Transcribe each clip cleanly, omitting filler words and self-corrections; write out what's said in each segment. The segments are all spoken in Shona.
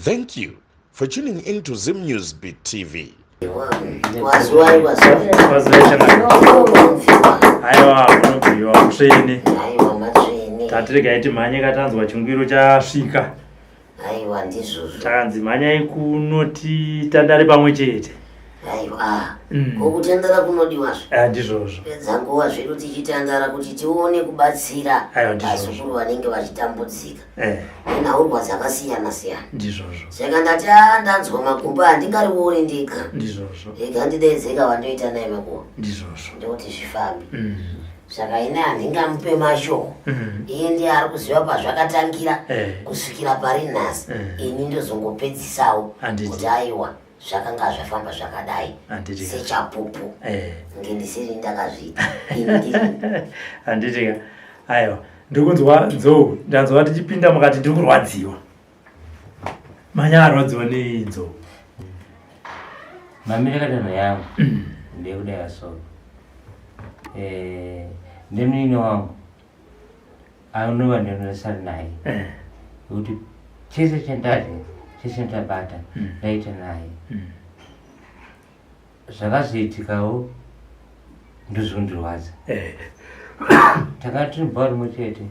Thank you for tuning in to Zim News Beat TV. Tatirega mhanya katanzwa chingwiro chasvika. Aiwa ndizvozvo. Takanzi mhanyai kunoti tandare pamwe chete. Aiwa. Kokutandara kunodiwazvo. Ndizvozvo. Pedza nguva zvedu tichitandara kuti tione kubatsira vazukuru vanenge vachitambudzika. Nhaurwa dzakasiyana siyana. Ndizvozvo. Saka ndati ndanzwa makumba handingarioni ndega. Ndizvozvo. Rega ndidedzeka vandoita naye makuva. Ndizvozvo. Ndoti zvifambe. Saka ine handingamupe mashoko. Iye ndiye ari kuziva pazvakatangira kusvikira pari nhasi. Ini ndozongopedzisawo kuti aiwa zvakanga zvafamba zvakadai sechapupu. Ngendisiri ndakazviita. Handitika. Aiwa. Ndikunzwa nzou. Ndanzwa tichipinda mukati ndiri kurwadziwa. Mhanya arwadziwa nenzou. Mamire kadano yangu ndekudai so. Ndemnino wangu anova ndinonesana naye kuti chese chese ndabata ndaita naye zvakazoitikawo ndozondirwadza. Takati bva rimwe chete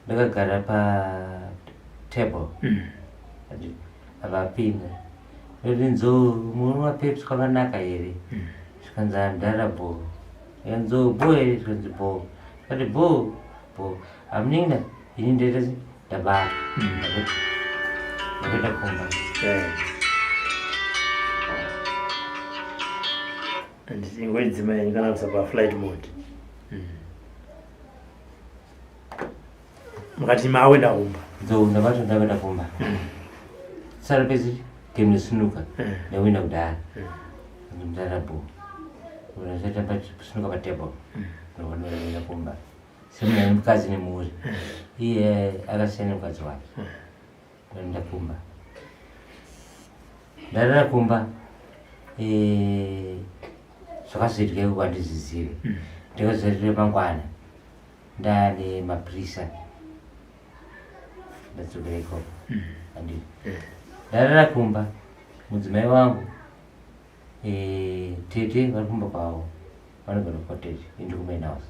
ndakagara patable avapinda ndoti nzou munwa pepsi kwakanaka here zvikanzi handarabho yanzo boy zvikanzi bo kati bo amninda ini ndeta ndabata ndakenda kumba. Ngoidzimai kana kusapa flight mode. Mukati mawe ndakumba. Ndabata ndakenda kumba. Sara pesi game sinuka ndawina kudara. Ndarabho unazeta pasunuka patable ndinoona kumba semuna mukadzi nemuri iye akasiyana mukadzi wake ndoenda kumba ndarara kumba zvakazoitika kuti handizizive ndikazoitire mangwana ndaane mapurisa ndadzokera ikoko handii ndarara kumba mudzimai wangu tete vari kumba kwavo vanogona cottage indi kumain house.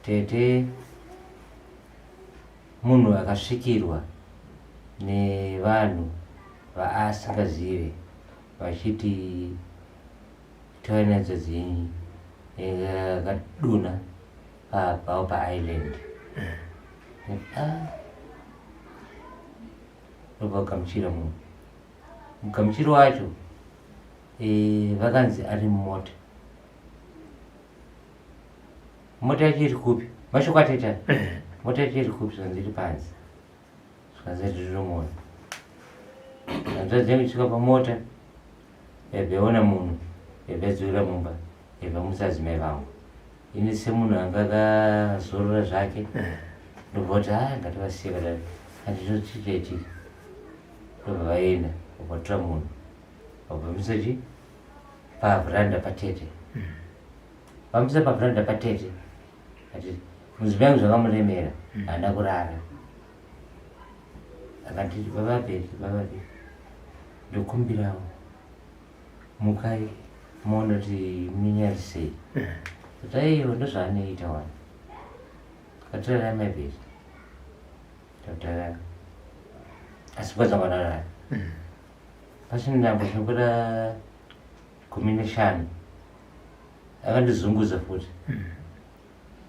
Tete munhu akasvikirwa nevanhu vaasingazive vachiti toinadzo dzinyi akaduna pao paisland robva kugamuchira munhu mugamuchiro wacho vakanzi ari mumota. Mota yacho iri kupi? Mashoko ataita. Mota yacho iri kupi? Zvanzi iri panze. Zvanzi iri romona. Ndanzva kusvika pamota yabveona munhu yabvedzurira mumba yabvamusadzimai vangu. Ini semunhu anga akazorora zvake ndobva kuti ngativasiye kadai handinochichaitika. Ndobva vaenda vakatora munhu vabvamusachi pavhuranda patete. Vamisa pavhuranda patete ati mudzimai wangu zvakamuremera haana kurara. Akati vavabheki ndokumbirawo mukai muone kuti munyari sei. Kuti aiwa ndozvaanoita wani. Akatora mabheki tautara asi kwadzangonorara pasina ndambo zvinokura 15 akandizunguza futi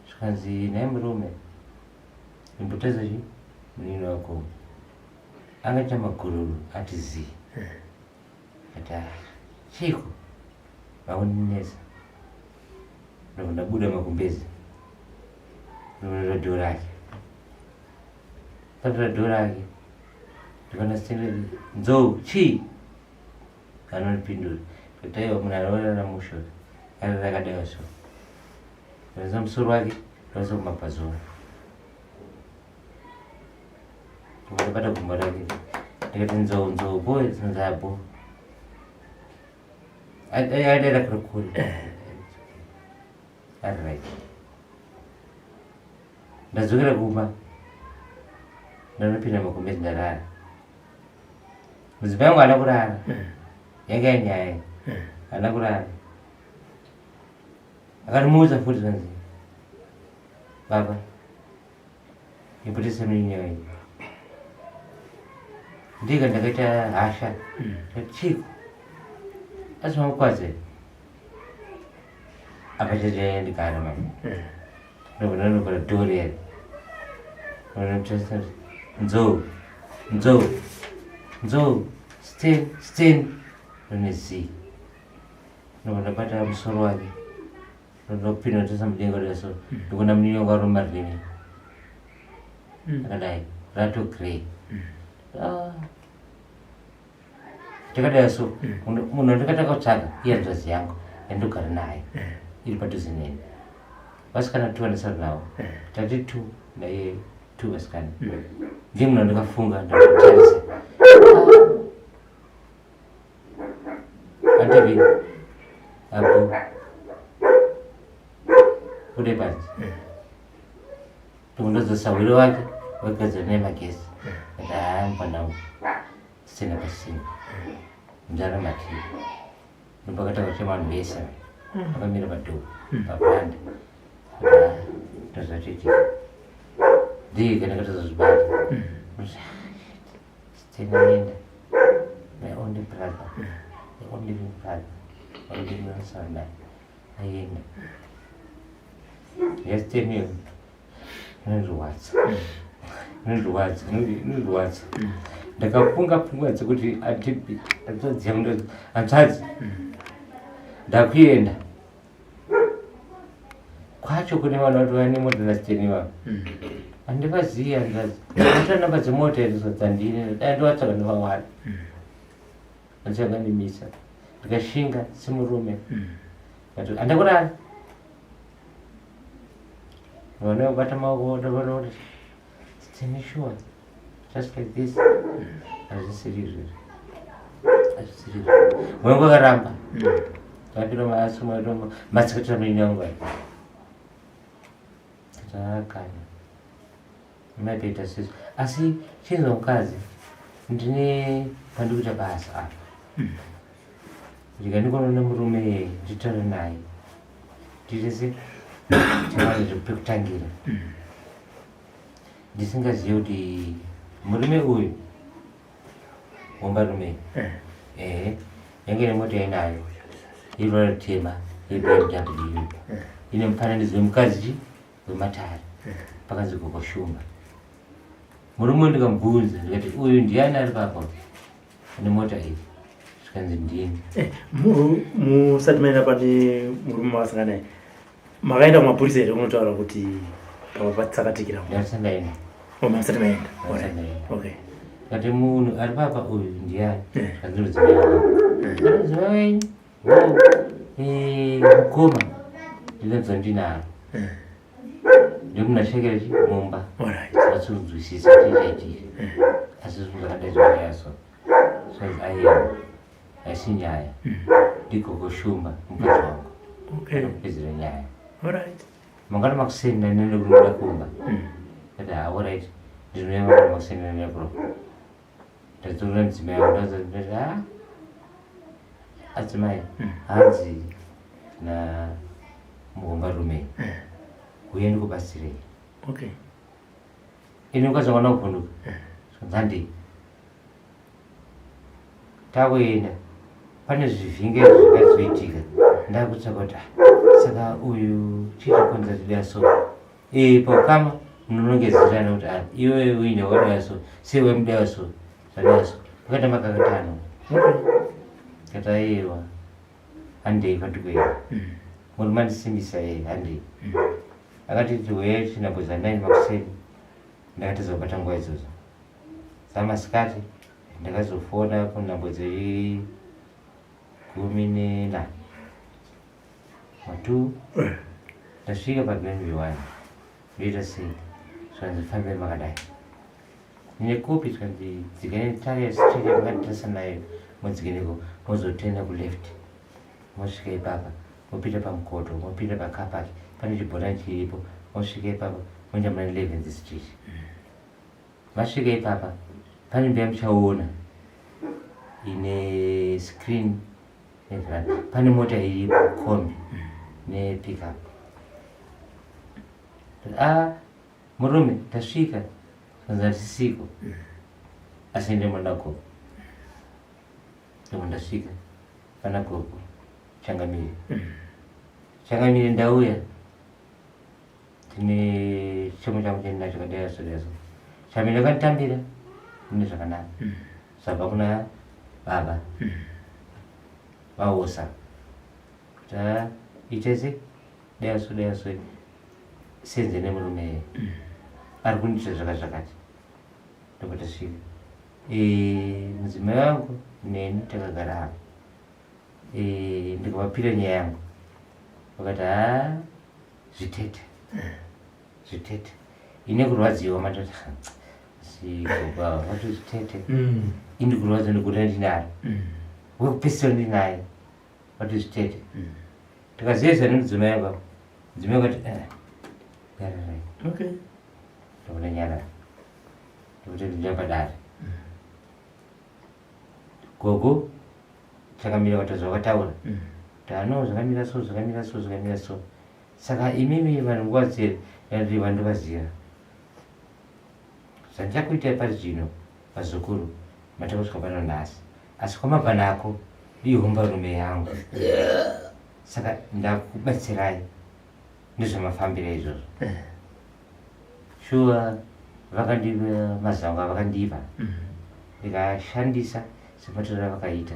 zvikanzi nai murume imbotadza chi munini wako angaita magururu ati zii ati chiko vakuninesa ndobva ndabuda makumbezi ndonotora dhoo rake patora dhoo rake ndikanasitenderi nzou chii anopindura kuti aiwa munhu anorara mushoro ari rakadaiwa so raisa musoro wake raisa kumabhazora ndakabata gumbo rake ndikati nzou boy dzinonzabo adaira kurikuri ari right ndadzokera kumba ndanopinda magumbezi ndarara mudzimai wangu haana kurara yanga yenyaya haana kurara akatimuudza futi kanzi baba ipotesa minyaya iyi ndika ndakaita hasha chiko asi mamukwadza apa chachaya ndikana mama ndobva ndinokora dhori yari ndinomutarisa nzou stain ndonezi ndobva ndabata musoro wake ndinopinda ndotasa mudenga daso ndikuona muninongo ari mumarini akadai rato grey takadai so munhu ndakataka kutsvaga iye hanzvadzi yangu yandogara naye iri padhuze neni vasikana 2 andisari navo tati 2 naiye 2 vasikana ndiye munhu andakafunga ndakutarisa andevi apo ude panzi ndokundodzosa wiro wake wagadzira nemagesi ati haamupanawo sina pasina muzara matii ndopakataka kuti vanhu vese vakamira padhoo papanda ndozvatiti ndika ndakatozozvibata stenaenda my only brother the only living brother audinosanai aenda yasteniyo inozvirwadza ndakafunga pfungwa dzekuti atipi atodziya hanzvadzi ndakuenda kwacho kune vanhu vati vane mota nasteni vavo handivazivi hanzvadzi ndakutora namba dzemota irizo dzandini dai ndovatsvaga ndovawari ndachakandimisa ndikashinga semurume handakurara vana vabata maoko ndavaona kuti steni sure just like this hazvisiri mwengu akaramba tapira masikatira minyangu taakanya maitoita sizvo asi chinzwa mukadzi ndine pandikuita basa apa ndikandikonaona murume nditaura naye nditese chimwana zvekupekutangira ndisingazivi kuti murume uyu wombarume yange nemota yainayo yeruvara rutema yeBMW ine mufananidzo wemukadzi wematare pakanzi Gogoshumba. Murume ndikamubvunza ndikati uyu ndiani ari papa ane mota iyi zvikanzi ndini. Musati maenda pane murume mavasangana naye makaenda kumapurisa here kunotaura kuti papa patsakatikira? Ndasandaenda. Masati maenda. Okay. Kati munhu ari papa uyu ndiani kanzinodzimai wenyu mukoma ndinonzwa ndinaro ndomunashekera mumba asinzwisisa chichaitire asi zvakadaizvanayaso saizi aiya aisi nyaya ndiGogoshumba mukadzi wangu anopedzera nyaya mangana makusenda nene kunoda kumba kati alright ndinoya mangana makusenda nene kuro ndatoona mudzimai wangu ndazati adzimai hanzi na mugombarume uye ndikubatsirei. Okay. Ini ukazongana kuvhunduka zvandei takuenda pane zvivhinge zvakazoitika ndakutsvaka kuti saka uyu chichikonza zvidaya so pakama munonongedzerana kuti iwe uine wadaya so sewe mudaya so zvadaya so pakaita makakatano kataiwa handei kwatikuenda murume andisimbisa handei akati tiweye chinhambo za9 makuseni ndakatizobata nguva idzodzo zamasikati ndakazofona kunhambo dze10:04 matu ndasvika paGlenview 1 ndoita sei zvanzi fambei makadai nine kopi zvanzi dzikane tare street yakatasa nayo modzikeneko mozotenda kuleft mosvika ipapa mopita pamukoto mopinda pakapaki pane chibhorani chiripo mosvika ipapa moenda muna 11th street masvika ipapa pane mbe muchaona ine screen pane mota iripo kombi nepickup. Murume tasvika tisiko asi ndimo ndagogo ndimo ndasvika pana gogo Changamire ndauya tine chimu changu chendinacho kaderaso Chamire akanditambira ine zvakanaka sabva kuna baba vaosa kuti itese deraso senze nemurume ari kundiita zvakati ndopatasvika mudzimai wangu neni takagara apa ndikavapira nyaya yangu vakati zvitete ine kurwadziwa matoti sikoba vati zvitete indi kurwadza ndikuti ndinayo wekupesisira ndinayo vati zvitete tikaziyesa nemudzimai yangu mudzimai wakati yararai ndikuti nyarara ndikuti ndinyapadare gogo Chakamira vatadza vakataura tano zvakamira so saka imimi vanhu nguva dzere yandiri vandovaziva zvandichakuitai pari zvino vazukuru matakusvika pano nhasi asi kwamabva nako ihomba rume yangu saka ndakubatsirai nezvamafambira izvozvo shuwa vakandiva mazango avakandipa ndikashandisa sematorera vakaita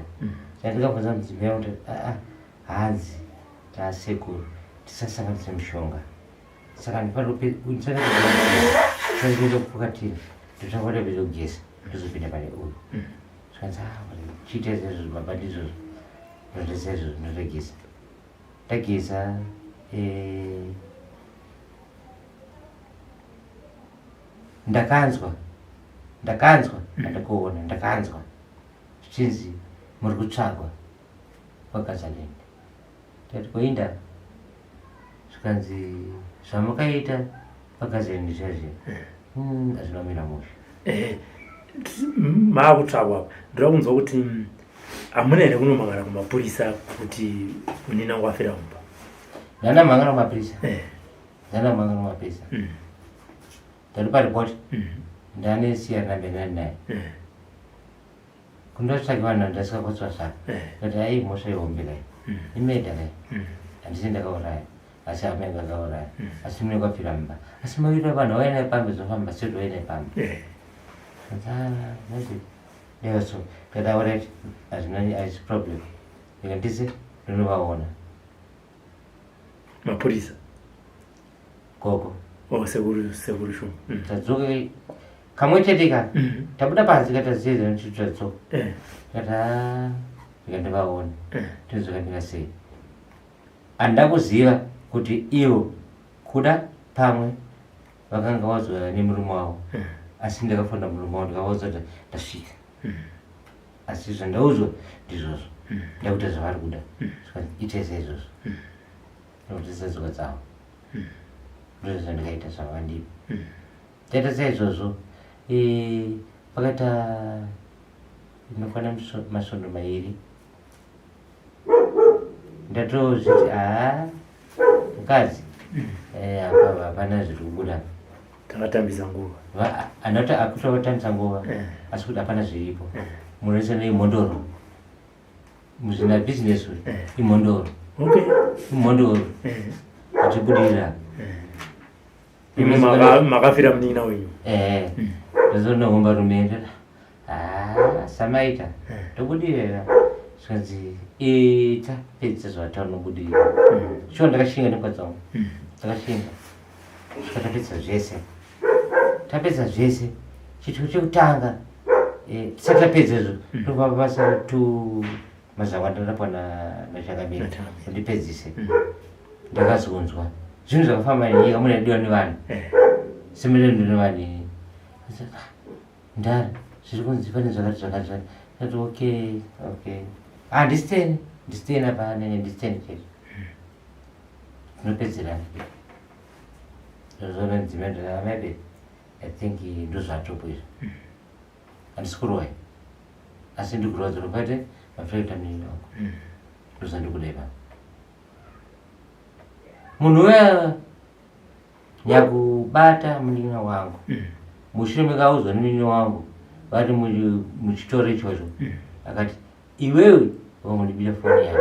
chandingabvunza mudzimai wangu kuti hanzi tasekuru tisasanganisa mishonga saka ndipanoenda kupukatira ndotangada kuenda kugeza ndozopinda pane uyu zvikanzi chiita izvozvo baba ndizvozvo ndotesa izvozvo ndotageza tageza ndakanzwa andakuona ndakanzwa zvichinzi muri kutsvagwa kwaGazaland tati koinda zvikanzi zvamukaita paGazaland zvazvo hazvinomira musha maakutsvagwa ndoda kunzwa kuti hamuna here kunomangana kumapurisa kuti munina wangu afira mumba ndanamangana kumapurisa ndari paripoti ndane siyarinambe ndani naye kundotsvake vanhu ndasikakotsva zvaka kuti ai mhosva ihomberai imeda kai handisi ndakauraya asi amenge akauraya asi mune kwapfira mumba asi maviro vanhu avainai pambe zofamba sedu vainai pambe so that alright hazvisi problem ndikandise ndinovaona mapurisa gogo sekuru shumu tadzoke kamwe chete ka tabuda panzi kataziyedza nechitadzoka kata ndikandivaona tinozokandika sei handida kuziva kuti ivo kuda pamwe vakanga vazwa nemurume wavo asi ndakafonda murume wavo ndikavaudza kuti ndasvika asi zvandaudzwa ndizvozvo ndakuita zvavari kuda itaisa izvozvo nokuti tsadzoka dzavo ndizvo zvandikaita zvavakandipa taita saizvozvo pakaita inokwana masvondo mairi ndatozviti mukadzi hapana zviri kubuda takatambisa nguva anoti akutovatambisa nguva asi kuti hapana zviripo munoisa neimhondoro muzvina bhizinesi imhondoro achibudirira makafira munin'ina wenyu ndazonahomba rumende samaita tobudirira zvikanzi tapedzisa zvataunobudirira shuwa ndakashinga nekwadzangu takashinga tapedza zvese chito chekutanga tisati tapedza izvo ndobva basa mazango andandapwa naChangamire ndipedzise ndakazonzwa zvinhu zvakafamba nenyika mune diwa nevanhu semenendo nevanhu ndari zviri kunzi pane zvakati ati okay ndisiteni apa nene ndisiteni chete tinopedzerana ndozona ndzimendera maybe I think ndozvatopo izvo handisi kuroi asi ndikurodza rokate mafrekta mini wangu ndozandikudeva munhu uya nyakubata munin'a wangu mushure mekaudzwa nemunin'a wangu vari muchitoro ichocho akati iwewe wamundibira foni yangu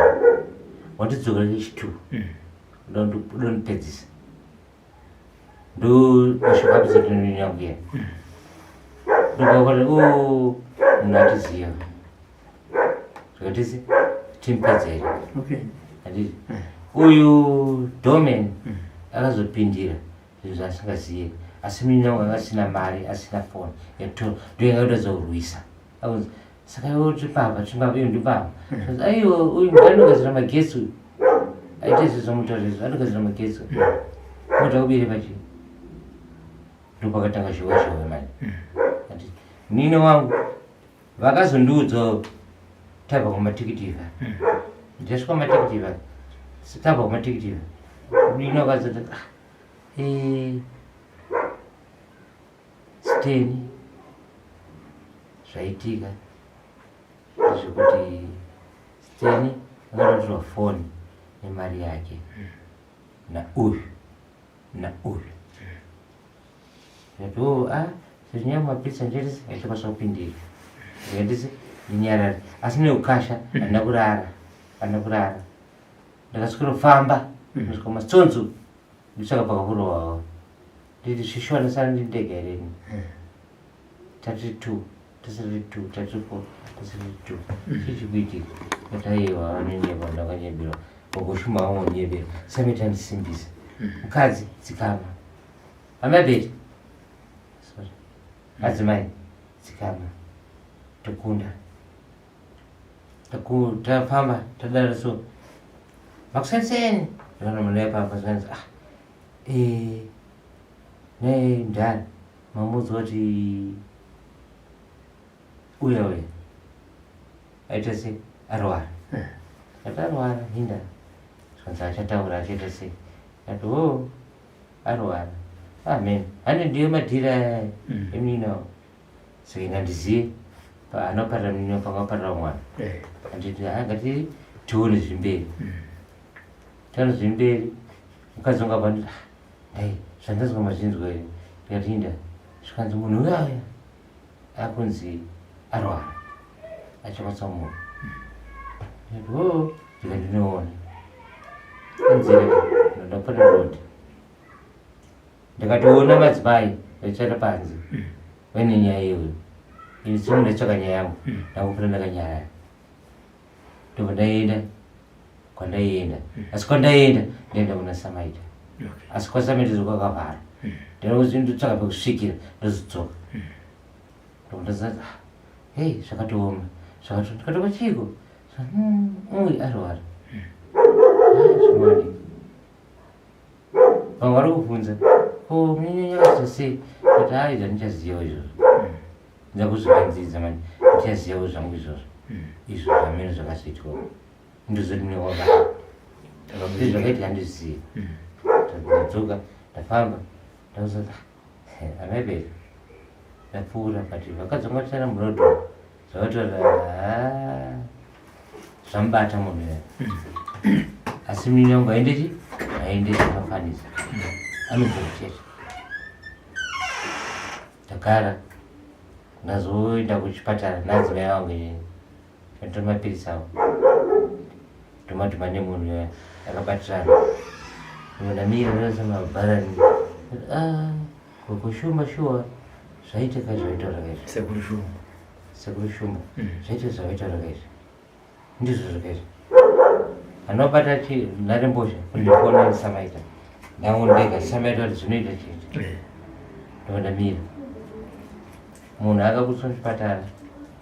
wandidzokera kechitu udondipedzisa ndo mashokapisa nemunin'a wangu iya ndokakati munhu atiziva zvakatisi timpedza here handiti uyu domen akazopindira zvinhu zvaasingazive asi munin'a wangu asina mari asina foni ndoyangaudatsa kurwisa saka iwe tipapa timbapa iyo ndipapa aiwa uyu anogadzira magetsi uyu aita izvo zvamutaura izvo anogadzira magetsi moda kubire pachii ndopakatanga zhowe mani munin'a wangu vakazondiudzawo tabva kumatikitiva ndasvika kumatikitiva tabva kumatikitiva munin'a wakazoti Steni zvaitika zvekuti Steni akatotorwa foni nemari yake nauyu ndati zvinyamapisa ndetisi aichakwanisa kupindira ndikandisi ndinyarari asi neukasha handina kurara ndakasvikorofamba ndosvika masonzo nditsvaka pakakurowawo nditi zvishona sana ndindega hereni 32 tasiri 2 tasiri 4 tasiri 2 chichikuitika kataiwa vanonyeba ndakanyebera wakushuma wamonyebera samita ndisimbisa mukadzi dzikama amabeti adzimai dzikama tokunda tafamba tadara so makusaniseni ndakana munhu yapapa zvanzi ndani mamudzi wati uya aita sei arwara ati arwara hinda zvanzi achataura achiita sei ati arwara amen hane ndiyo madhira emunin'a wangu saka ingandizive anoparira munin'a pangaparira mwana anditi ngati tione zvimberi tione zvimberi mukadzi wangu apanditi zvandazwa mazvinzwa here ndikati inda zvikanzi munhu uyaya akunzi arwara achakwanisa munhu ndikati ndikandinoona anzira ndandapana rodi ndikatoona madzimai vachata panze vaine nyaya iyoyo ini tsimu ndatsvaka nyaya yangu ndakupira ndakanyarara ndobva ndaenda kwandaienda asi kwandaenda ndaenda kuna samaita asi kwasamaita zokwakavhara ndotsvaka pekusvikira ndozodzoka ndondazati hei zvakatooma ndikatoka chiko uyu arwara zvimani vamwe vari kubvunza munyanyakaita sei kuti aida ndichazivawo izvozvo ndakuzvivanzidza mani ndichazivawo zvangu izvozvo izvo zvamene zvakazoitwa ndozodinewaka zvakaita handizive ndadzoka ndafamba ndakuzati amaberi ndapfuura pati vakadzongatara murodho zvakataura zvamubata munhu ya asi munin'a wangu aendechi aendechi mafanisa anobvokuteta ndagara ndazoenda kuchipatara nadzimai vangu inini anditora mapirisi avo ndomadhuma nemunhu ya akabatirana ndamira ndasamabharani kushuma shuwa zvaitika zvavaitaura kaizvo sekuru shuma zvaitika zvavaitaura kaizvo ndizvo zvakaizvo anobata nharembozha kundifona samaita ndangu ndega samaita kuti zvinoita chete ndondamira munhu akakuswa muchipatara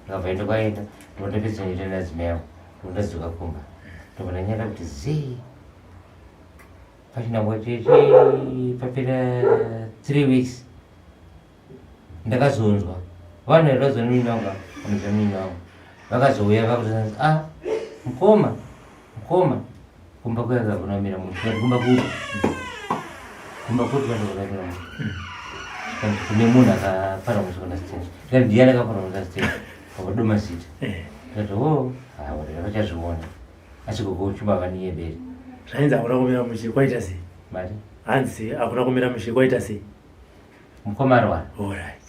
ndakabva ndokwaenda ndondapedza ndoita nadzimai yangu ndondadzoka kumba ndobva ndanyara kuti zii pachinangwa chechi papera 3 weeks ndakazonzwa vanhu vari vazwa nemunin'a wangu vanobva munin'a wangu vakazouya vakutozanzi mukoma kumba kuyakakunamira munhu kumba kuti vandokunamira munhu kune munhu akaparamuswa nasiteni ndiyani akaparamuswa nasiteni wakadoma zita kati vakachazviona asi kokochuma vaniyeberi zvainzi hakuna kumira mushe kwaita sei mari hanzi hakuna kumira mushe kwaita sei mukoma arwara orit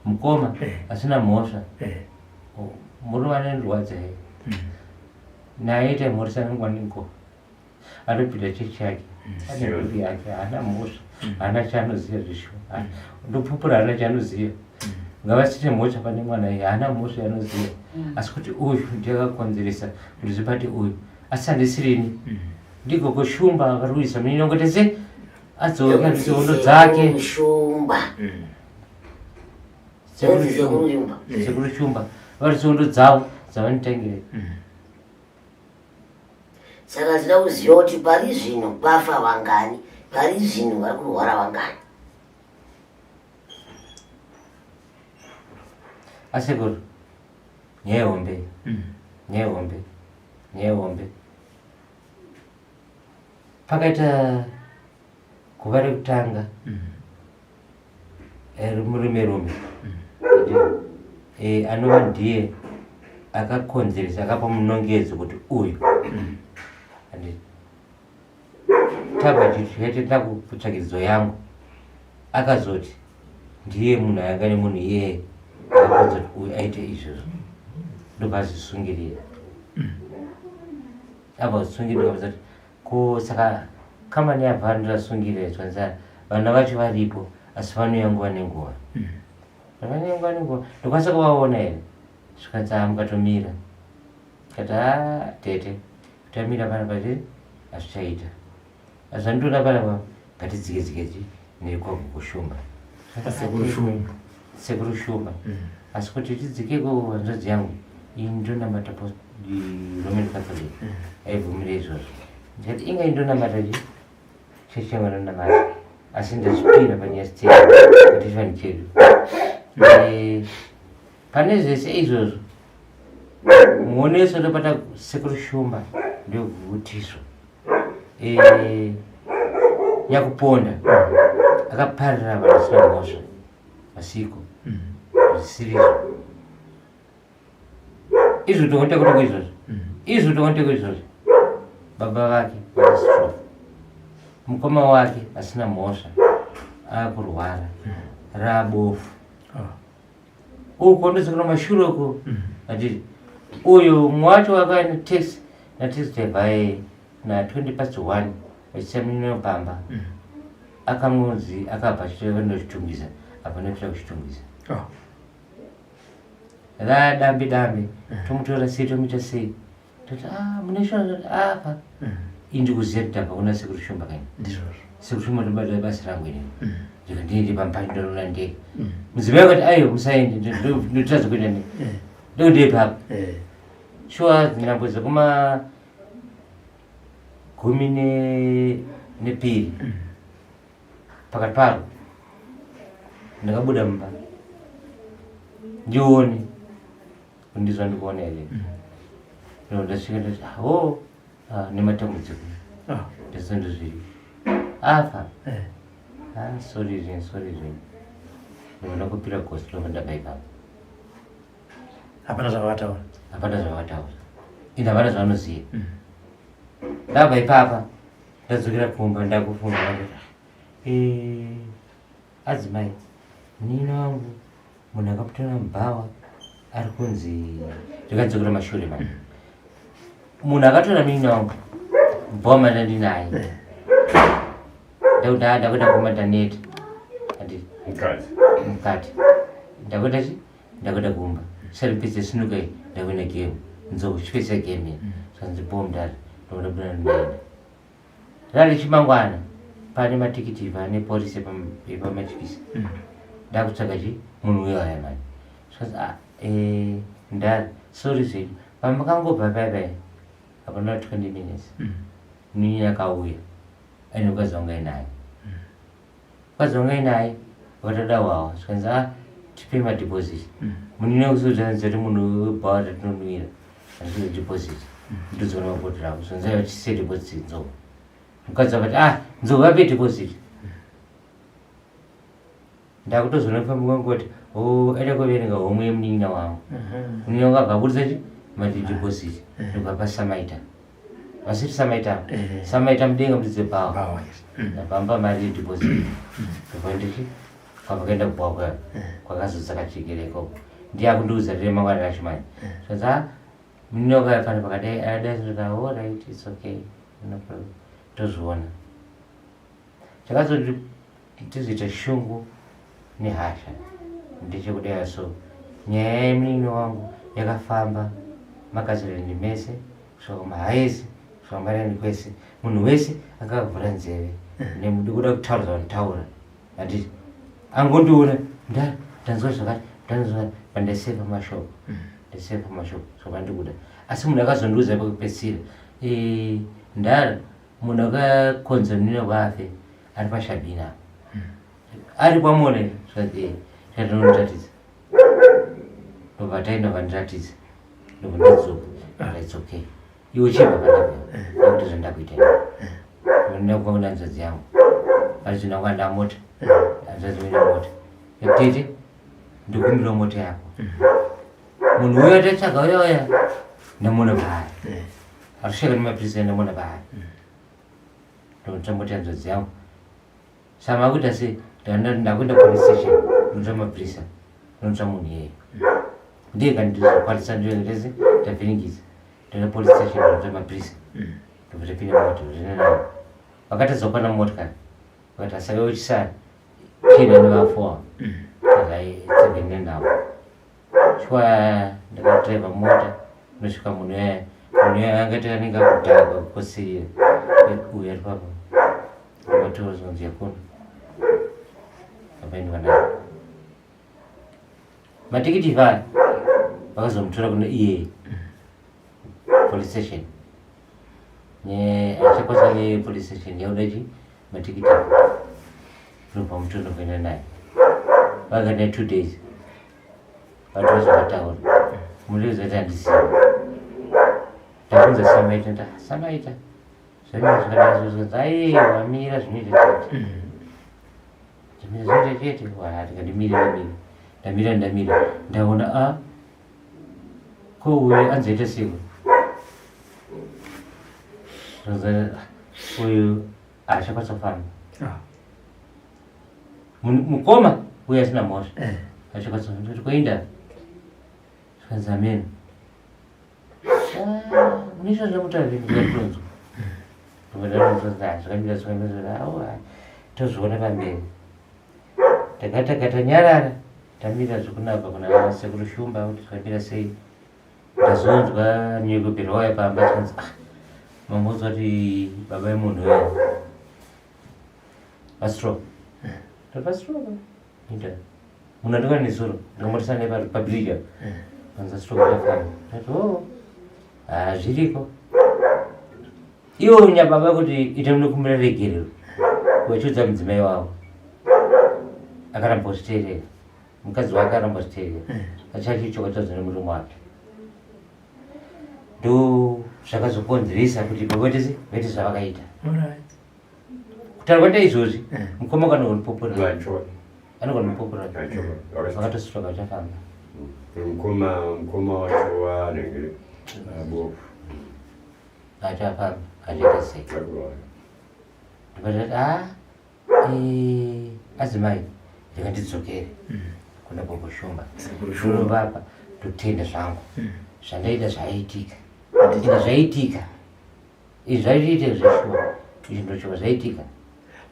mukoma asina mhosva murume anendrwadza he naye taimhorisana ngwaniko anopinda chechi yake ane mhuri yake haana mhosva haana chaanoziva zvisho ndopupura haana chaanoziva ngavasite mhosva pane mwana iye haana mhosva yaanoziva asi kuti uyu ndiyakakonzeresa kuti zvipati uyu asi handisirini ndigoko shumba akarwisa muninongotese adzoka ndizondo dzake shumba sekuru shumba vari tsondo dzavo dzavanotangire saka tinoda kuziva kuti pari zvino kwafa vangani pari zvino vari kurwara vangani asekuru nyaya yehombe pakaita kuva rekutanga murume anova ndiye akakonzeresa akapa munongedzo kuti uyu tabva tichitenda kutsvakidzo yangu akazoti ndiye munhu anga nemunhu iyeye akakonza kuti uyu aite izvozvo ndokazvisungirira abva kusungirira kuti ko saka kamani yabva ndasungirira twanza vana vacho varipo asi vanouya nguva nenguva vanenguva nenguva ndokwanisa kuvaona here zvikanzi mukatomira kati tete kutamira pana pati hazvichaita azvandiona panapa ngatidzike nekwako kushumba sekuru shumba asi kuti tidzikeko hanzvadzi yangu iyi ndonamata roman catholic aibvumire izvozvo ndikati inga indonamata chechi yangu anonamata asi ndazvipira panyasitei kuti chivani chedu pane zvese izvozvo muoneso ndopata sekuru shumba ndovhutiswa nyakuponda akaparira vanhu sina mhosva masiko zvisirizo izvo tokontekoteko izvozvo baba vake vakastroke mukoma wake asina mhosva akurwara rabofu uko ndozokona mashure uko atiti uyu mwacho wakaenda taxi nataxi driver na 1:20 vachisaminopamba akamudzi akabva achitovandochitungisa apa nekuita kuchitungisa radambe tomutora sei tomuita sei toti mune shozvoti apa indikuziva kuti abva kuna sekuru shumba kaini sekuru shumba ndobata basa rangu inini ndika ndiende pampani ndorona ndege muziva kuti aiyo musaende ndotadza kuenda ne ndodepapa shuwa dzinambodza kuma 12 pakati paro ndakabuda mumba ndione kundizva ndikuona here ndasvika ndati nematambudziko ndasondozviri afa sorry zvini ndinoda kupira gosi lova ndabva ipapo hapana zvavataura indi hapana zvavanoziva ndabva ipapa ndadzokera kumba ndakufunda adzimai nina wangu munhu akaputora mubhawa ari kunzi ndikadzokera mashure mani munhu akatora nina wangu mubhawa mandandinaye ndakuda kumataneti mukati ndakuda chi ndakuda kumba saripedza sinukai ndakuenda game nzou chipedza game sanzi bomdari ndokuda buda ndaenda rari chimangwana pane matikiti pane polisi pamachikisi ndakutsvaga chi munhu wewaya mani sanzi ndari sorry zvedu pamakangobva paipai hapana 20 minutes nini akauya aine ukazongai naye wakatoda hwawa zvikanzi tipe madeposit munine kusozvanzati munhu webhawa ratinonwira handisi deposit ndodzona mabhodhi ravo zvanzaiva tise deposit nzou mukadzi vakati nzou vape deposit ndakutozona pamwe kwangoti eda kuverenga homwe yemunin'ina wangu. Munin'ina wangu akabudisa chi madhiposit ndokapa samaita vasiti samaita mudenga mudzi pawa ndapamba mari yedhiposit ndopanditi kwapakaenda kubwa kwakazodzakachekereko ndiyakundiudza rire mangwana racho manje saka munin'ina wangu akafana pakadai adazvika alright it's okay no problem tozviona chakazotizoita shungu nehasha ndechekudai so nyaya yemunin'ina wangu yakafamba makazirani mese kusvika kumahaisi kusvika mariani kwese munhu wese akavhura nzeve nemudi kuda kutaura zvantaura handiti angondiona ndanzwa zvakati ndanzwa pandaiseva mashoko so pandikuda asi munhu akazondiudza pakupedzisira ndara munhu akakonza munin'ina wafe ari pashabhina ari kwamone zvatinoratidza ndobva vandiratidza ndobvandadzoka it's okay iwe chibva panapa akuti zvandakuita ndakukwauna nzodzi yangu pachina kwanda mota azazimina mota tete ndikumbira mota yako munhu uyo atatsvaga uyauya ndamona paari arikusheka nemapirisa ndamona paari ndotora mota nzodzi yangu sama kuita sei ndakuenda police station ndotora mapirisa ndotora munhu iyeyo ndega ndizokwanisa ndioerese ndavhiringidza ndona police station ndotora mapirisa ndobvatapinda moto rinanawo vakatadzokwana motikari vakati asaka wechisara china nevafo akaitsevhenenavo chwa ndakadhiraivha mota ndosvika munhu yaya angati anenge akudhaka kukosirira uyu ari papa amatoro zonzi yakona apaendwa nayo matikiti vaya vakazomutora kuna iye police station achakwasa nepolice station yaudachi matikiti ndobva mutora kuenda naye vakana 2 days vantu vazovataura mulezati handisiya ndakunza samaita zvamira zvakadaizvozonzi ai wamira zvinoita chete zvinoita chete tikandimira ndamira ndaona ko uyu anzoita seko uyu achakwanisa kufamba mukoma uyu asina mota achakwanisa ndoti koinda zvikanzi ameno munoita zvamutavinikatonzwa zvakamira tozviona pamberi takanyarara tamira zvekunaka kuna sekuru shumba kuti zvakamira sei ndazonzwa nyekopera waya pamba chikanzi mambodzwa kuti baba vemunhu uya vastroke ndopastroke ita munhu andikwana nesoro ndikamotisa naye pabirija panza stroke yafamba ndati zviriko iwo nyababa kuti ita munokumbira regerero kuvachiudza mudzimai wavo akaramba kutiteerera mukadzi wake akaramba kutiteerera achachichokotadza nemurume wake ndo zvakazokonzeresa kuti pekotesi vaite zvavakaita kutaura kwaita izvozvi mukoma kanogonipoporera vakatositoka vachafamba mukoma wacho wanenge bofu achafamba achiita sei ndikatati adzimai ndikandidzokere kuna Bobo Shumba ndorobapa ndotenda zvangu zvandaita zvaitika zvaitika izvi zvaiita zveshuwa izvi ndochova zvaitika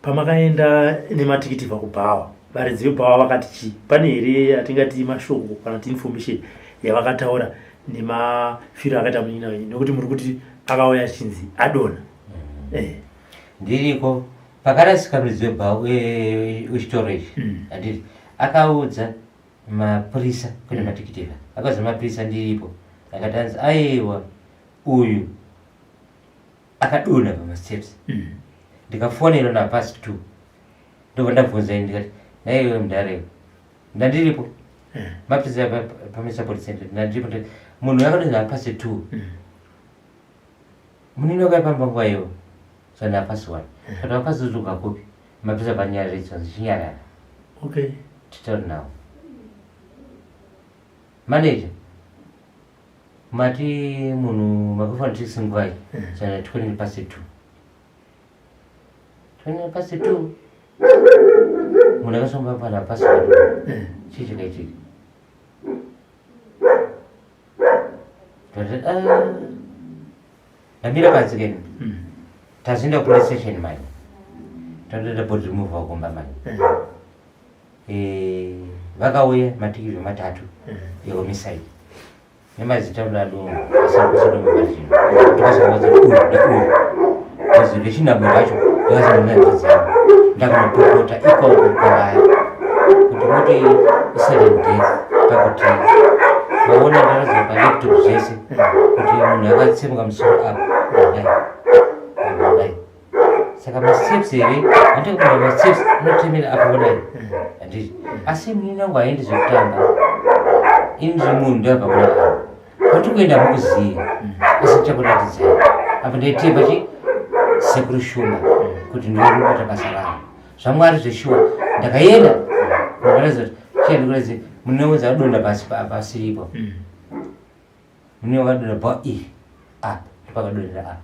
pamakaenda nematikiti vakubhawa varidzi vebhawa vakati chii pane here atingati mashoko kana kuti information yavakataura nemafiro akaita munin'ina wenyu nekuti muri kuti akauya achinzi adona ndiriko pakarasika muridzi webhawa wechitoro ichi handiti akaudza mapurisa kune matikiti akaudza mapurisa ndiripo akati anzi aiwa uyu akadona pamasteps ndikafonera napasi 2 ndobva ndabvunza ndikati naiwe mudharewo ndandiripo mapurisa pamisa police center ndandiripo munhu akadonza napasi 2 munini wakaipamba nguva iwo sanapasi 1 kana wapasi 2 kakopi mapurisa panyarara ichonzi chinyarara titauri nawo. Manager, mati munhu makafana tisi nguvai chana 20 past 2 munhu akasomba pana pasi chii chakaitika. Ndamira panzi keni tazienda police station mani tatoda body remove wakomba mani vakauya matikiri 3 ehomicide nemazita ulado asakusodomabazino tokasaazauyu ndechinabo vacho ndakasananadzidzavo ndakanopopota ikoko kwavaya kuti moti isudden death pakuti vaona ndaraza palaptop zvese kuti munhu akatsemuka musoro apo kudai saka masteps here handikubona masteps anotemera apo kudai handiti asi muninangu haendi zvekutanga ini zvemunhu ndabva kuna apo kwatikuenda mukuziya asi chakuratidzai apa ndaitepa chi sekuru shumba kuti ndiorubata basa ravo zvamwari zveshuwa ndakaenda kunoratidza kuti chiandikuratidza munewenza adonda pasi pasiripo mune wakadonda pa apa ndipakadondera apa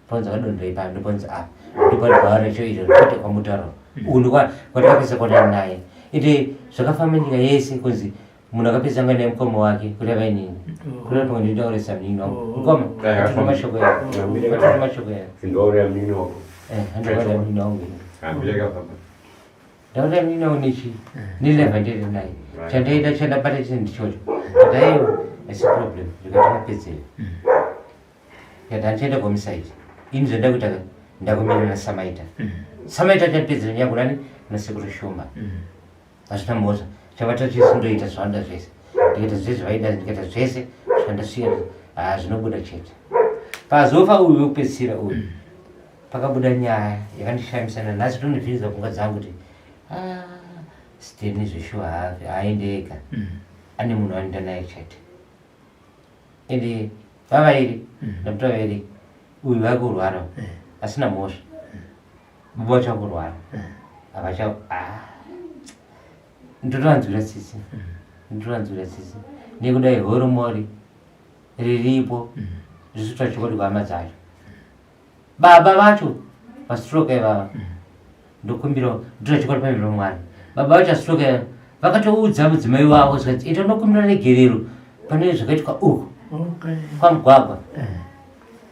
panza kadondera ipa ndipanza apa ndipandibhara choita kwete kwamutaro uyu kwatakapesa kwanani naye ende zvakafamba nyika yese kunzi munhu akapesa anga naye mukoma wake kuti avainini kuti atonga ndindaurisa mnini wangu mukoma atona mashoko yako atona mashoko yako Sindaurira mnini wako handaurira mnini wangu ambireka papa ndaurira mnini wangu nechi nileva ndiri naye chandaita chandabata chinhu ndichocho ataiwo asi problem zvikatakapedzera yati handichaenda homicide ini zvoda kuita ndakumirira samaita samaita tapedzera nyangu nani nasekuru shumba hazvina mhosva chavata chisindoita zvawanda zvese ndikaita zvese zvaida ndikaita zvese zvandasvika zvinobuda chete pazofa uyu wekupedzisira uyu pakabuda nyaya yakandishamisana nhasi tonobviriza pfungwa dzangu kuti steni zveshuwa have haaende ega ane munhu anoenda naye chete ende vavairi ndamuta vairi uyu vakurwara asina mhosva baba vachakurwara avacha ndotoranzwira tsitsi nekudai horomori riripo zvisu tachikoti kwama dzacho baba vacho vastroke ivava ndokumbira ndotachikoti pambiro mwana baba vacho astroke ivava vakatoudza mudzimai wavo zvikati ita ndokumbira negerero pane zvakaitwa uku kwamugwagwa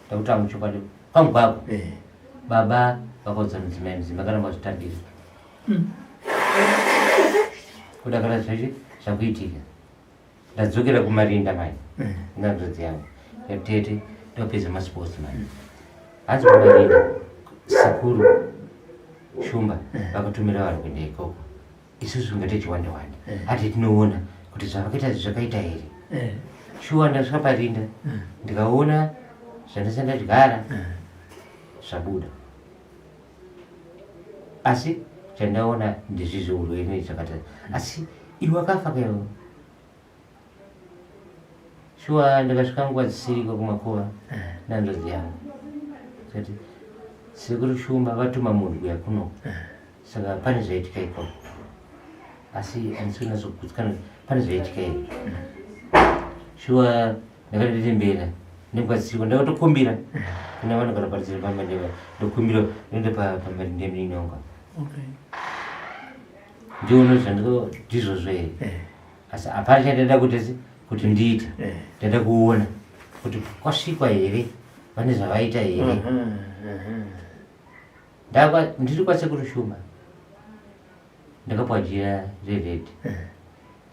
ndakutanga chokwadi kwamugwagwa baba vakaudza mudzimai vakaramba zvitambiri kudakara zvacho zvakuitika ndadzokera kumarinda mani ndanzodzi yangu yatete ndopedza masports mani hanzi kumarinda sekuru shumba vakatumira vanhu kuenda ikoko isusu ngatichiwanda hati tinoona kuti zvavakaita zvakaita here shuwa ndasvika parinda ndikaona zvandasanda dyara zvabuda asi chandaona ndezvizvo urwere zvakata asi iwe wakafa kaiwo shuwa ndakasvika nguva dzisiriko kumakuva nandozi yangu kati sekuru shumba vatuma munhu kuya kuno saka pane zvaitika ikoko asi handisi kunatsokuzikanwa pane zvaitika here shuwa ndakatotembera nenguva dzisiriko ndakatokumbira kuna vanhu karaparisira pamadeva ndokumbira noenda pamarinde mninonga ndiono zvandizvozvo here asi hapana chandaida kuti ndiite ndaida kuona kuti kwasvikwa here vane zvavaita here ndiri kwasekuru shumba ndakapwa jira rered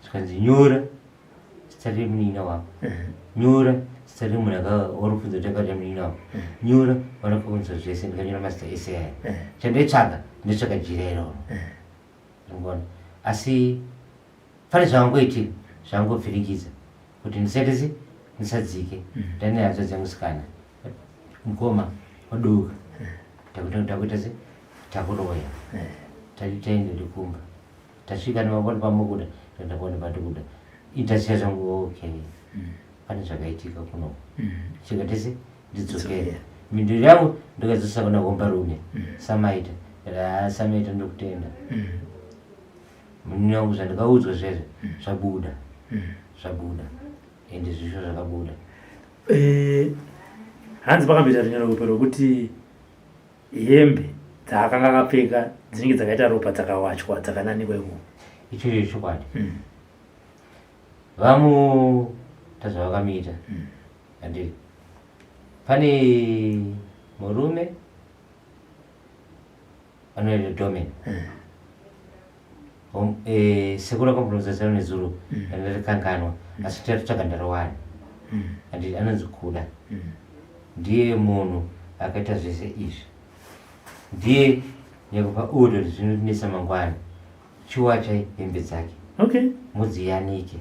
zvikanzi nyora zita remunina wako nyora zita remunhu akawarupfunza kuti akaita munina wako nyora vanokaunza zvese ndikanyora mazita ese aya chandaitsvaga ndotsvaga jira iroro ngona asi pane zvavangoitika zvavangobvirikiza kuti ndisaitese ndisadzike ndane hanzva dzemusikana mukoma waduka takuita se takuroya taende ndikumba tasvika nemaboni pamukuda ndandaboni pandikuda indasiya zvangu okay pane zvakaitika kuno chikatese ndidzokera mindiro yangu ndikadzosisa kuna hombarume samaita samaita ndokutenda munini wangu zvandakaudzwa zvese zvabuda ende zvisho zvakabuda. hanzi pakamboita runyaraupe rwokuti hembe dzaakanga akapfeka dzinenge dzakaita ropa dzakawachwa dzakananikwa iko. Ichocho chokwadi. Vamutaza vakamuita andi pane murume anoita Domen sekuru akambonozatsana nezuro andarikanganwa asi tatotsvaga ndarawani andi anonzi Kuda. Ndiye munhu akaita zvese izvi, ndiye nekupa order zvinonesa mangwana chiwachai hembe dzake mudziyanike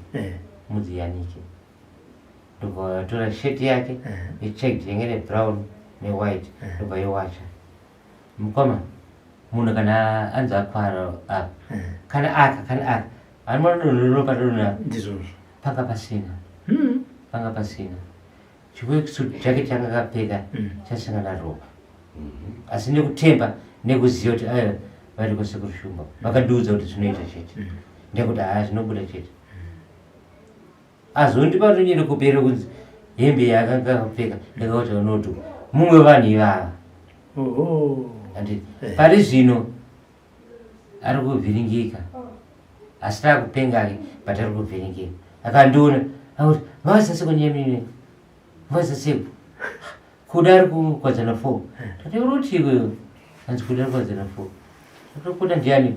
ndopatora sheti yake ichecked yange nebrown newhite ndobva iwacha. Mukoma munhu kana anzi akwara apa kana aka anomadonhororopa dona panga pasina chiwekisuit chake changa akapfeka chasangana ropa asi nekutemba nekuziva kuti aya vari kwasekuru Shumba vakandiudza kuti zvinoita chete ndekuti zvinobuda chete azondipa tonyere kupera kunzi hembe yaakanga akapfeka ndakauta unoti mumwe vanhu ivava andi pari zvino ari kuvhiringika asi taakupengake but ari kuvhiringika akandiona akuti vasasekonyemine vasaseko Kuda ari kukwadzana 4 tati urotiko anzi Kuda ari kukwadzana 4 akakuda ndiani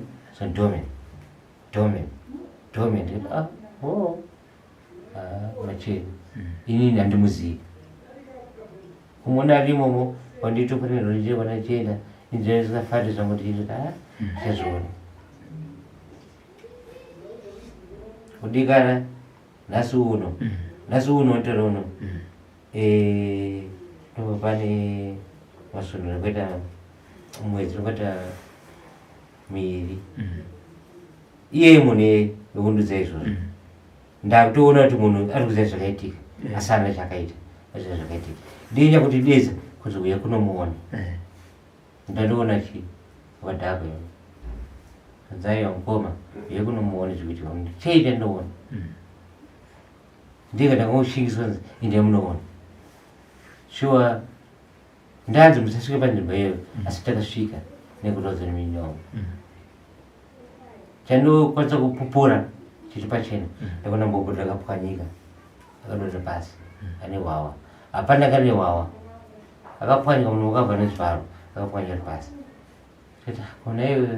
Domen macheni inini handimuzivi kumona ari imomo wanditofanirwa ndichekwana chienda inzvaisingafati zvangu ndichiti chazviona kudikana nhasi uno ntora uno ndopa pane maswonero akaita mwedzi unokata miiri iye munhu wekundudza izvozvo ndakutoona kuti munhu ari kuziva zvakaitika asi ana chakaita aziva zvakaitika ndinya kuti deza kuti uya kunomuona ndandoona chi wakadhakwa iwe anzaiwa mukoma uya kunomuona zvikuitika cheita ndoona ndika ndangoshingiswa nzi inde munoona shuwa ndanzi musasvike panzvimbo iyoyo asi takasvika nekutaudza nemini wangu chandokwanisa kupupura chiri pachena ndakona mboko ndakapwanyika akadonda pasi ane hwawa hapana kane hwawa akapwanyika munhu wakabva nezvaro akapwanyika pasi tata kona iwe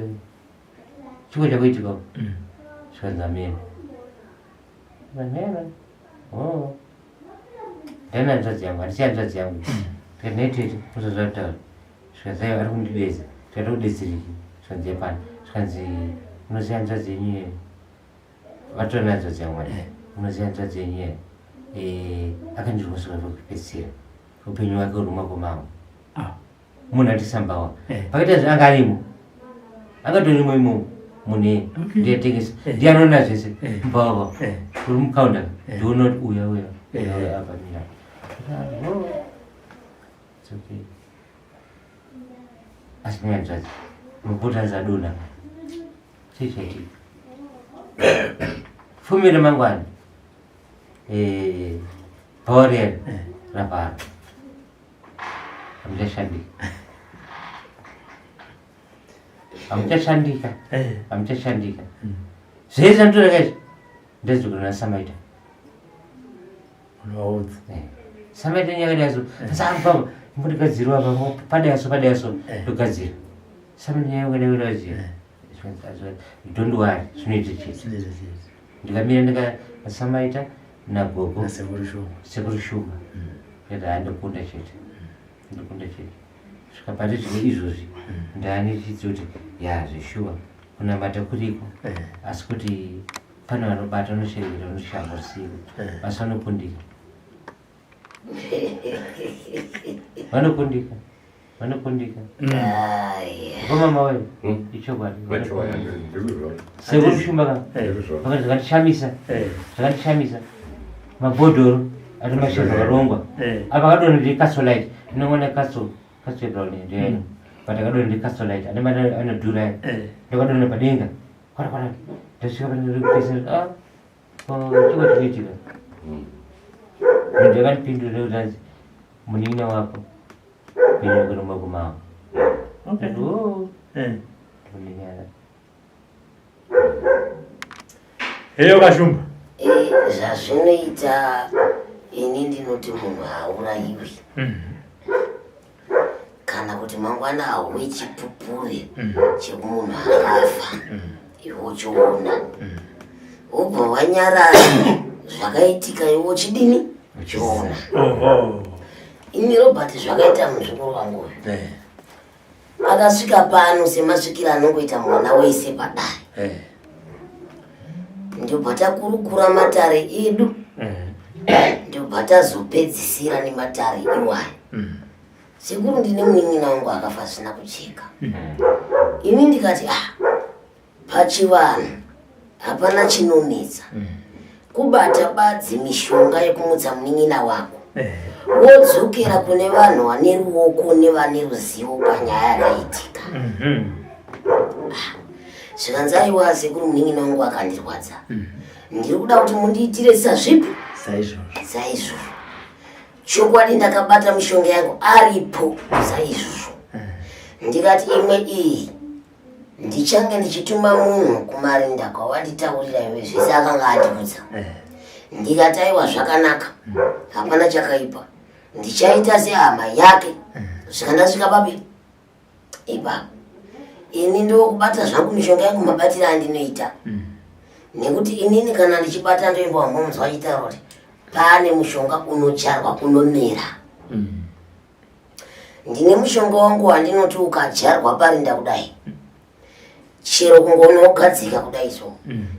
chiko chakuitika zvikanzamena manena ndana hanzvadzi yangu handisi hanzvadzi yangu tikanaitete muzvazvataura zvikazaiva ari kundideza tikada kudetsereki zvikanzi yepana zvikanzi unoziva hanzvadzi yenyu here vatora nehanzvadzi yangu unoziva hanzvadzi yenyu here akandirwa suka zvokupedzisira upenyu hwake uri mumako mangu munhu andisambawa pakaita zvaanga arimo angatorimo imomo munhu ndiyatengesa ndianoona zvese mbava uri mukaunda ndiona kuti uya abamira asi nehanzvadzi mupota zadona chii chaitika fumi remangwana bhawa rero rabhara hamuchashandika zvese anotorakaizvo ndezvokunona Samaita Samaita nyakadaso asi akupamba mbodagadzirwa apa padayaso ndogadzira Samaita nyakadaziva don't worry zvinoita chete ndikamira ndikasamaita nagogo sekuru Shumba ndati ndokunda chete svika pati zvine izvozvi ndani chidziva kuti zveshuwa kunamata kuriko asi kuti pane vanobata unosherekera unoshamba usiku asi vanokundika komama wewe ichokwadi sekuru Shumba vakati zvakandishamisa mabhodhoro ari mashefu akarongwa apa akadonha ndikasolite inongona kasebrown ndiyo but akadonha ndikasolite ane madhura ndakadonha padenga kwara tasika nirikupesa chiko chikitika muntu yakandipindurira kuti anzi munin'ina wako penyu kurumba kumama ndoninyara heyo Kashumba zvazvinoita ini ndinoti munhu haurayiwi kana kuti mangwana hauwe chipupure chemunhu akafa iwo choona ubva wanyarara zvakaitika iwo chidini choona. Ini Robert zvakaita muzukuru wangu uyu akasvika pano semasvikiro anongoita mwana wese padare ndobva takurukura matare edu ndobva tazopedzisira nematare iwayo. Sekuru ndine munin'ina wangu akafa zvisina kucheka. Ini ndikati pachivanhu hapana chinonetsa kubata badzi mishonga yekumutsa munin'ina wako wodzokera kune vanhu vane ruoko nevane ruzivo panyaya yakaitika. Zvikanzaiwa sekuru munin'ina wangu akandirwadza ndiri kuda kuti mundiitire sazvipi saizvozvo. Chokwadi ndakabata mishonga yangu aripo saizvozvo. Ndikati imwe iyi ndichange ndichituma munhu kumarinda kwawanditaurira iwe zvese akanga atiudza. Ndikati aiwa zvakanaka hapana chakaipa ndichaita sehama yake. Zvikandasvika papiri ipapo ini ndokubata zvangu mishonga yangu mabatiro andinoita nekuti inini kana ndichibata ndoimba munhu wachitaura kuti pane mushonga unodyarwa unomera. Ndine mushonga wangu wandinoti ukadyarwa parinda kudai chero kungonogadzika kudai so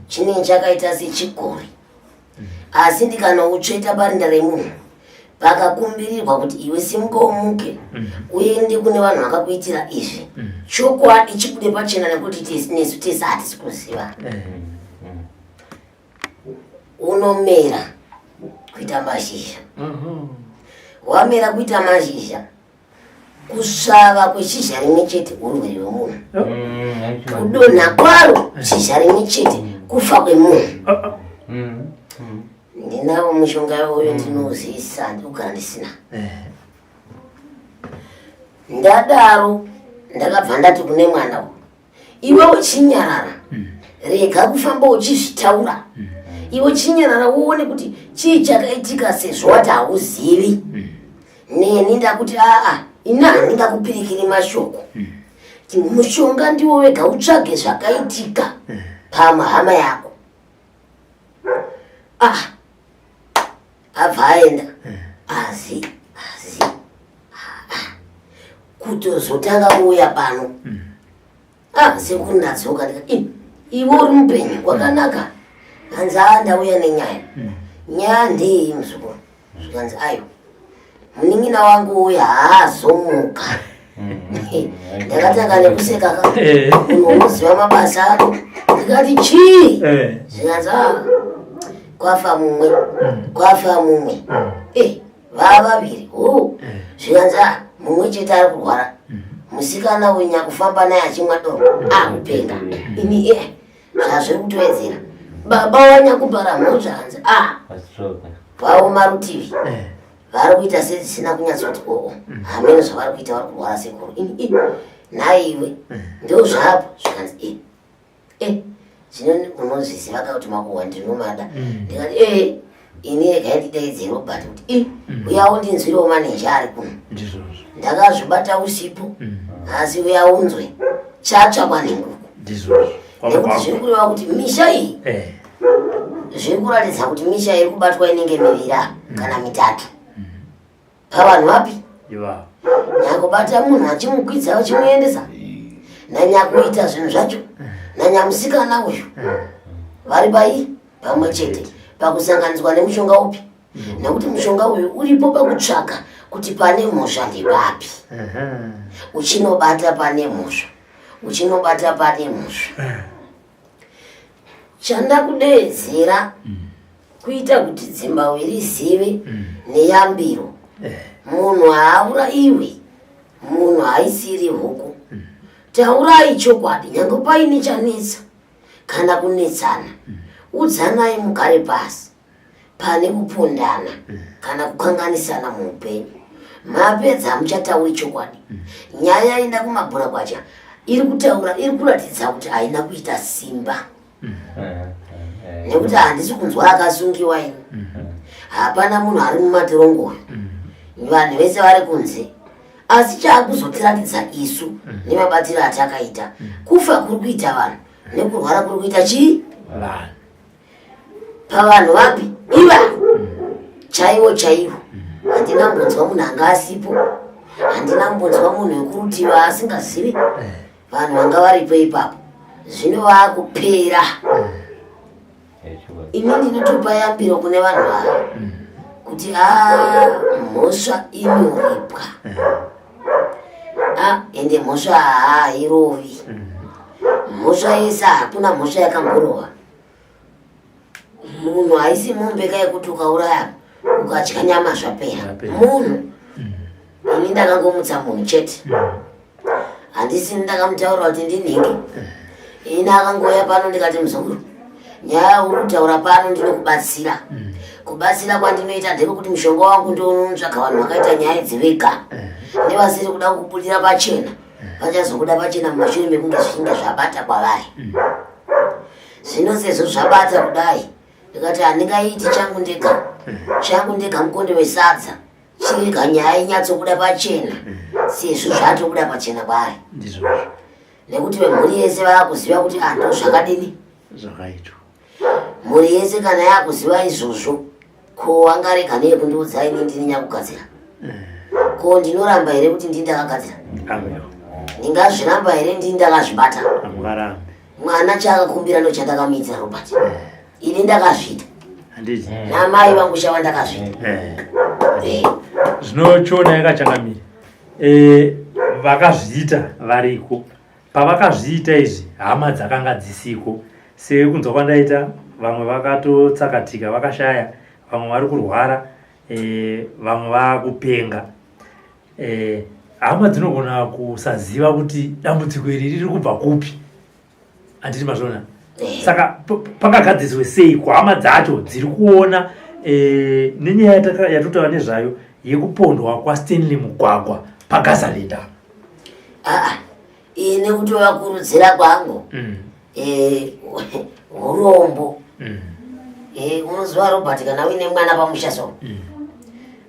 chinenge chakaita sechigori asi ndikanoutsveta parinda remunhu pakakumbirirwa kuti iwe simuka umuke uende kune vanhu vakakuitira izvi chokwadi chibude pachena nekuti nesu tese hatisi kuziva. Unomera kuita mashizha. Wamera kuita mashizha kusvava kweshizha rimwe chete urwere hwemunhu. Kudonha kwaro shizha rimwe chete kufa kwemunhu. Ndinawo mushonga uyo ndinozivisa ndikugara ndisina. Ndadaro ndakabva ndati kune mwana uyu iwe uchinyarara rega kufamba uchizvitaura. Iwe chinyarara uone kuti chii chakaitika sezvo wati hauzivi. Neni ndakuti ina handingakupirikiri mashoko. Mushonga ndiwo wega utsvage zvakaitika pahama yako. Abva aenda azi kutozotanga kuuya pano sekuru ndadzoka ndikati iwe uri mupenyu wakanaka hanzi ndauya nenyaya. Nyaya ndei muzukuru? Zvikanzi ayo munin'ina wangu uya haazomuka. Ndakatanga nekuseka munhu unoziva mabasa ako. Ndikati chii? Zvikanzi kwafa mumwe vava vaviri. Zvikanzi mumwe chete ari kurwara musikana wenya kufamba naye achimwa doro upenga. Ini zvazviri kutowedzera baba wanyakubara mhosva hanzi vavo marutivi vari kuita sezvisina kunyatsoti hamene zvavari kuita vari kurwara sekuru. Naiwe ndo zvapo zvikanzi zvino unozviziva kuti makuhwa ndinomada. Ndikati ini regai ndidaidzei Robert kuti uyawo ndinzwirewo maneja ari kuno. Ndakazvibata usipo asi uyaunzwe chatsvakwa nenguku nekuti zviri kureva kuti misha iyi zviri kuratidza kuti misha iri kubatwa inenge miviri kana mitatu pavanhu vapi nyakubata munhu achimukwidza achimuendesa nanyakuita zvinhu zvacho nanyamusikana uyu vari pai pamwe chete pakusanganiswa nemushonga upi nekuti mushonga uyu uripo pakutsvaka kuti pane mhosva ndepapi uchinobata pane mhosva uchinobata pane mhosva. Chandakudeedzera kuita kuti Zimbabwe rizive neyambiro munhu haurayiwe munhu haisiri huku. Taurai chokwadi nyange paine chanetsa kana kunetsana udzanai mugare pasi pane kupondana kana kukanganisana muupenyu. Mapedza muchataura chokwadi. Nyaya ina kumabhora kwacha iri kutaura iri kuratidza kuti haina kuita simba. Nekuti handisi kunzwa akasungiwa ini. Hapana munhu ari mumatorongo. Vanhu vese vari kunze. Asi chaakuzotiratidza isu nemabatiro atakaita. Kufa kuri kuita vanhu nekurwara kuri kuita chii? Vanhu. Pavanhu vapi? Iva chaivo chaivo. Handina mbonzwa munhu anga asipo. Handina mbonzwa munhu wekurutiva asingazivi. Vanhu vanga varipo ipapo. Zvino vaakupera. Ini ndinotopa yambiro kune vanhu ava kuti mhosva inoripwa. Ende mhosva hairovi. Mhosva yese hakuna mhosva yakangorova. Munhu haisi mumbeka yekuti ukauraya ukatya nyama zvapera. Munhu ini ndakangomutsa munhu chete. Handisi ndakamutaura kuti ndinhingi. Ini akangoya pano ndikati muzukuru, nyaya uri kutaura pano ndinokubatsira. Kubatsira kwandinoita ndekuti mushonga wangu ndotsvaga vanhu vakaita nyaya dzivega. Nevasiri kuda kupulira pachena vachazokuda pachena mumashure mekunge zvichinge zvabata kwavari. Zvino sezvo zvabata kudai ndikati handingaiti changu ndega mukonde wesadza chirega nyaya inyatsokuda pachena sezvo zvatokuda pachena kwaari. Nekuti vemhuri yese vaakuziva kuti ndo zvakadini zvakaitwa. Mhuri yese kana yakuziva izvozvo, ko wangarega neye kundiudza ini ndini nyakugadzira? Ko ndinoramba here kuti ndini ndakagadzira? Ndingazviramba here ndini ndakazvibata? Mwana chaakakumbira ndo chandakamuitira Robert. Ini ndakazviita. Namai vangu shava ndakazviita. Zvinochiona yakachangamira. Vakazviita variko. Pavakazviita izvi hama dzakanga dzisiko. Sekunzwa kwandaita vamwe vakatotsakatika vakashaya, vamwe vari kurwara, vamwe vakupenga. Hama dzinogona kusaziva kuti dambudziko iri riri kubva kupi. Handiti mazvona. Saka pangagadziswe sei kuhama dzacho dziri kuona nenyaya yatotava nezvayo yekupondwa kwaStanley Mugwagwa paGazaland. Ini kutovakurudzira kwangu urombo. Unoziva Robert, kana uine mwana pamusha so,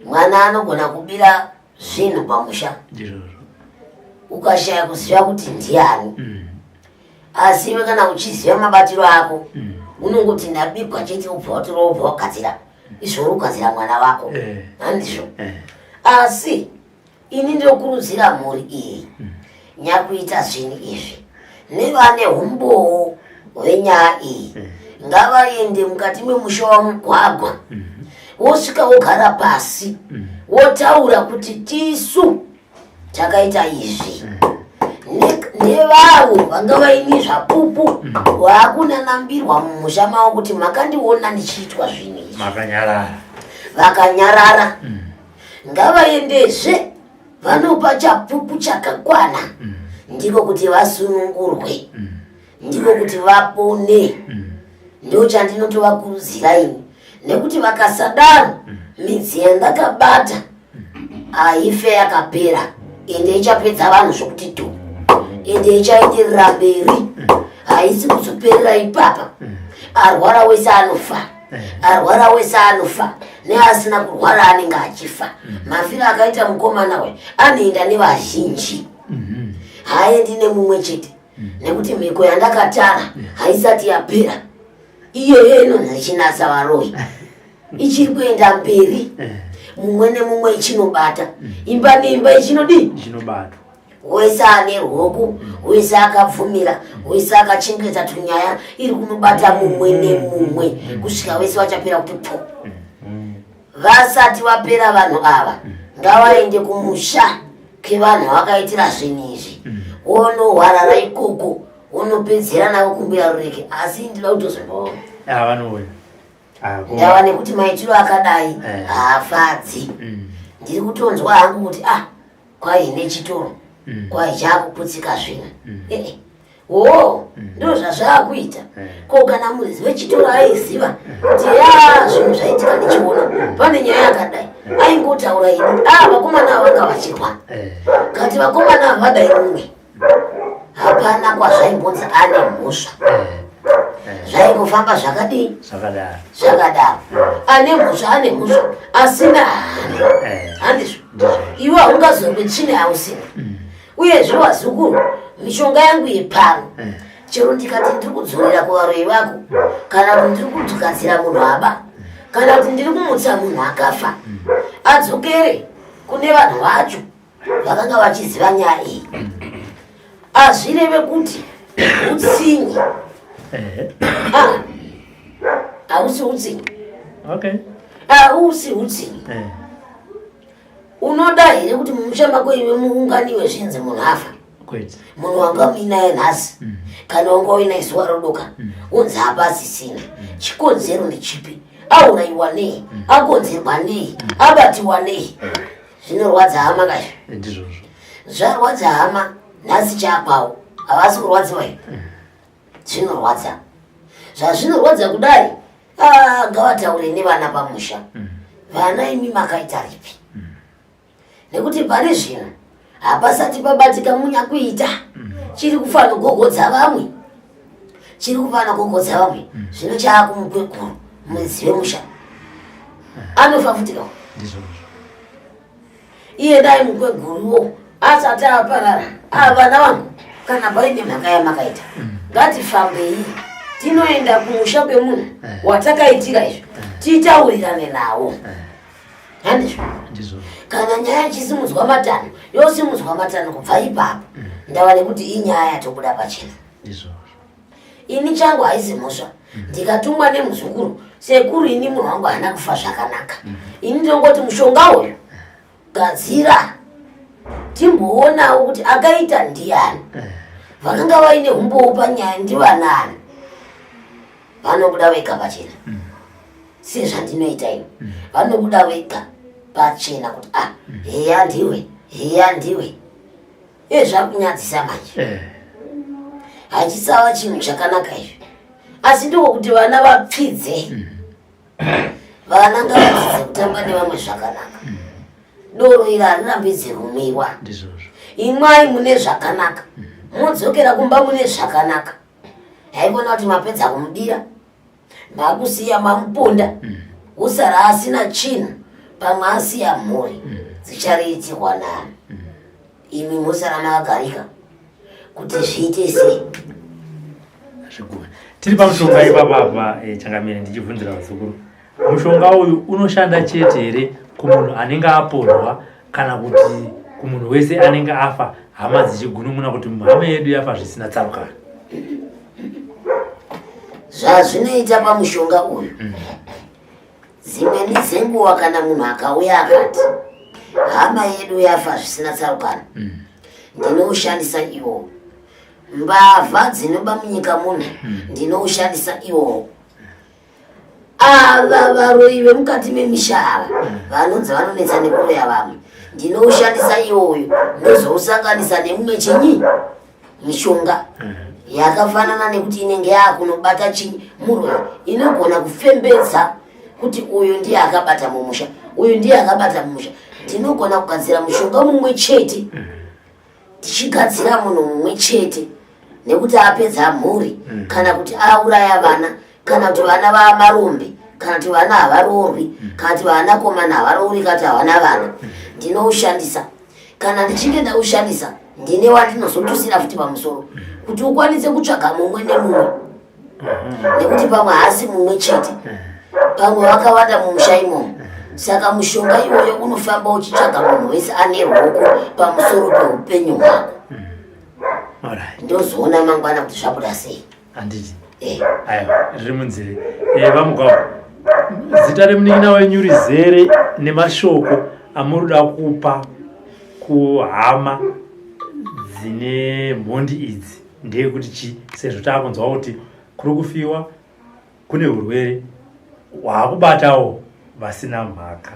mwana anogona kubira zvinhu pamusha ukashaya kuziva kuti ndiani. Asi iwe kana uchiziva mabatiro ako unongoti ndabigwa chete ubva wagadzira izvori kugadzira mwana wako. Handizvo? Asi ini ndinokurudzira mhuri iyi nyakuita zvinhu izvi nevane umbowo hwenyaya iyi ngavaende mukati memusha waMugwagwa wosvika wogara pasi wotaura kuti tisu takaita izvi nevavo vanga vaine zvapupu vakunanambirwa mumusha mavo kuti makandiona ndichiitwa zvinhu izvi vakanyarara. Ngavaendezve vanopa chapupu chakakwana ndiko kuti vasunungurwe, ndiko kuti vapone. Ndo chandinotovakurudzira ini, nekuti vakasadaro midzi yandakabata haife yakapera, ende ichapedza vanhu zvokuti tu, ende ichaenderera mberi, haisi kuzoperera ipapa. Arwara wese anofa, arwara wese anofa, neasina kurwara anenge achifa. Mafira akaita mukomana we anoenda nevazhinji, haendi nemumwe chete, nekuti mhiko yandakatara haisati yapera. Iyo inonzi chinasa varoi ichiri kuenda mberi, mumwe nemumwe ichinobata, imba neimba ichinobata. Wese ane ruoko, wese akabvumira, wese akachengeta tunyaya iri kunobata mumwe nemumwe kusvika wese vachapera kuti po. Vasati vapera vanhu ava ngavaende kumusha kevanhu vakaitira zvinhu izvi, wonohwarara ikoko, wonopedzera navo kumbira rureke. Asi ndinoda kutozomboona ndava nekuti maitiro akadai haafadzi. Ndiri kutonzwa hangu kuti kwaine chitoro kwai chaakuputsika zvino. ndo zvazvakuita ko kana murezi wechitoro aiziva kuti zvinhu zvaitika ndichiona pane nyaya yakadai aingotaura ini vakomana ava vanga vachirwa kati vakomana ava vadai mumwe hapana kwazvaimbonzi ane mhosva zvaingofamba zvakadii zvakadaro ane mhosva asina handizvo iwe haungazombe tsvine hausina uyezve wazukuru mishonga yangu yepano chero ndikati ndiri kudzorera kuvaroi vako kana kuti ndiri kudzukadzira munhu aba kana kuti ndiri kumutsa munhu akafa adzokere kune vanhu vacho vakanga vachiziva nyaya iyi azvireve kuti utsinyi hausi utsinyi hausi utsinyi unoda here kuti mumusha mako iwe muunganiwe zvinzi munhu afa munhu wanga muinaye nhasi kana wanga uinaye zuva rodoka unzi hapasisina chikonzero ndechipi aurayiwa nei akonzerwa nei abatiwa nei zvinorwadza hama kazvo zvarwadza hama nhasi chakwawo havasi kurwadziwa here zvinorwadza zvazvinorwadza kudai ngavataure nevana pamusha vana imi makaita ripi nekuti pane zvino hapasati pabatika munyakuita chiri kufana kugogodza vamwe zvino chaakumukwekuru muzive musha anofa futikawo iye dai mukweguruwo asati aparara vana vangu kana paine mhaka yamakaita ngatifambei tinoenda kumusha kwemunhu watakaitira izvo titaurirane nawo handizvo kana nyaya yachisimudzwa matano yosimudzwa matano kubva ipapo ndava nekuti inyaya yatobuda pachena ini changu haisi mhosva ndikatumwa nemuzukuru sekuru ini munhu wangu haana kufa zvakanaka ini ndinongoti mushonga uyu gadzira timboonawo kuti akaita ndiani vakanga vaine umbowo panyaya ndivanani vanobuda vega pachena sezvandinoita ini vanobuda vega pachena kuti heya ndiwe zvakunyadzisa manje hachisava chinhu chakanaka izvi asi ndokuti vana vapfidze vana ngavadzidze kutamba nevamwe zvakanaka doro iri harirambidzi rumwiwa imwai mune zvakanaka modzokera kumba mune zvakanaka haikona kuti mapedza kumudira makusiya mamuponda usara asina chinhu pamwe asiya mhuri dzichariitirwa nani imi musara makagarika kuti zviite sei tiri pamushonga ipapapa changamire ndichibvunzira vazukuru mushonga uyu unoshanda chete here kumunhu anenge aporwa kana kuti kumunhu wese anenge afa hama dzichigunun'una kuti hama yedu yafa zvisina tsarukano zvazvinoita pamushonga uyu dzimweni dzenguva kana munhu akauya akati hama yedu yafa zvisina tsarukano ndinoushandisa iwowo mbavha dzinoba munyika muno ndinoushandisa iwowo ava varoi vemukati memisha ava vanonzi vanonetsa nekuroya vamwe ndinoushandisa iwoyo ndozousanganisa nemumwe chinyi mishonga yakafanana nekuti inenge yakunobata chinyi muroya inogona kufembedza kuti uyu ndiye akabata mumusha uyu ndiye akabata mumusha ndinogona kugadzira mushonga mumwe chete tichigadzira munhu mumwe chete nekuti apedza mhuri kana kuti auraya vana kana kuti vana vamarombe kana kuti vana havaroorwi kana kuti vanakomana havaroorwi kana kuti havana vana ndinoushandisa kana ndichinge ndaushandisa ndine wandinozotusira futi pamusoro kuti ukwanise kutsvaga mumwe nemumwe nekuti pamwe haasi mumwe chete pamwe vakawanda mumusha imomo saka mushonga iwoyo unofamba uchitsvaga munhu wese ane ruoko pamusoro peupenyu hwako ndozoona mangwana kuti zvabuda sei handiti aiwa riri munzeve vamugwavo zita remunin'ina wenyu rizere nemashoko amuruda kupa kuhama dzine mhondi idzi ndeyekuti chi sezvo taakunzwa kuti kuri kufiwa kune urwere hwakubatawo vasina mhaka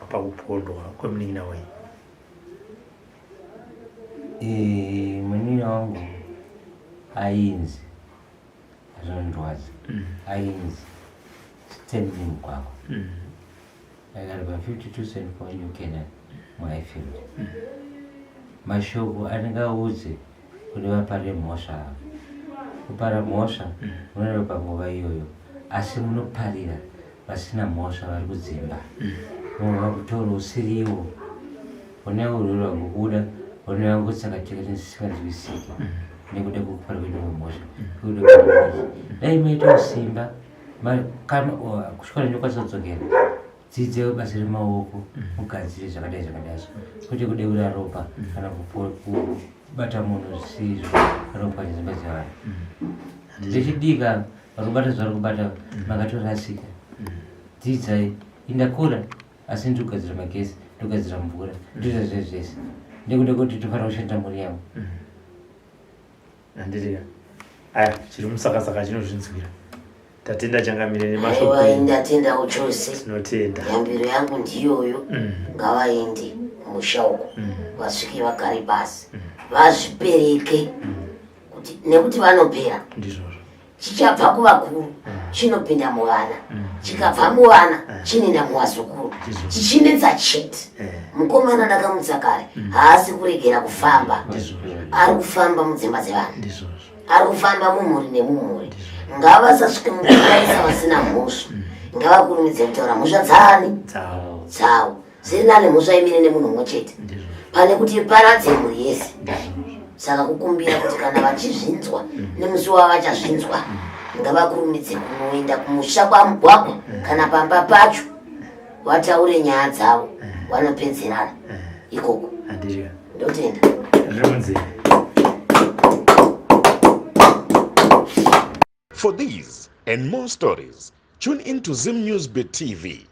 pakupondwa kwemunin'ina wenyu munin'ina wangu ainzi azondwazi ainzi standing mugwagwa akaripa 52 cent for nyukena muhighfield mashoko anengaudze kuti vapare mhosva avo kupara mhosva munoda panguva iyoyo asi munoparira vasina mhosva vari kudzimba munova kutora usiriwo uneurura kubuda unevangotsakatekati ndisinganzwisiki nekuda kwekupara kwedu kwemhosva kuda dai maita usimba kusvikana ndokwanisa kudzokera dzidze basa remaoko mugadzire zvakadai zvakadaizvo kwete kudeura ropa kana kubata munhu zvisizvo kana kupanya dzimba dzevanhu zvichidika varikubata zvari kubata makatorasika dzidzai indakura asi ndikugadzira magesi ndogadzira mvura ndoita zvezvese ndekuda kuti tofanira kushanda mhuri yangu handiriya aya chiri musakasaka chinozvinzwira tatenda changamire nemashoko ndatenda uchose tinotenda yambiro yangu ndiyoyo ngavaende musha uko vasvike vagare pasi vazvipereke kuti nekuti vanopera ndizvozvo chichabva kuvakuru chinopinda muvana chikabva muvana chinoenda muvazukuru chichinetsa chete mukomana dakamutsa kare haasi kuregera kufamba ari kufamba mudzimba dzevanhu ari kufamba mumhuri nemumhuri ngavasasvike mukuraisa vasina mhosva ngavakurumidze kutaura mhosva dzani dzavo ziri nane mhosva imire nemunhu mumwe chete pane kuti paradze mhuri yese saka kukumbira kuti kana vachizvinzwa nemusi wavachazvinzwa ngavakurumidze kunoenda kumusha kwamugwagwa kana pamba pacho vataure nyaya dzavo vanopedzerana ikoko ndotenda For these and more stories, tune in to Zim News Bit TV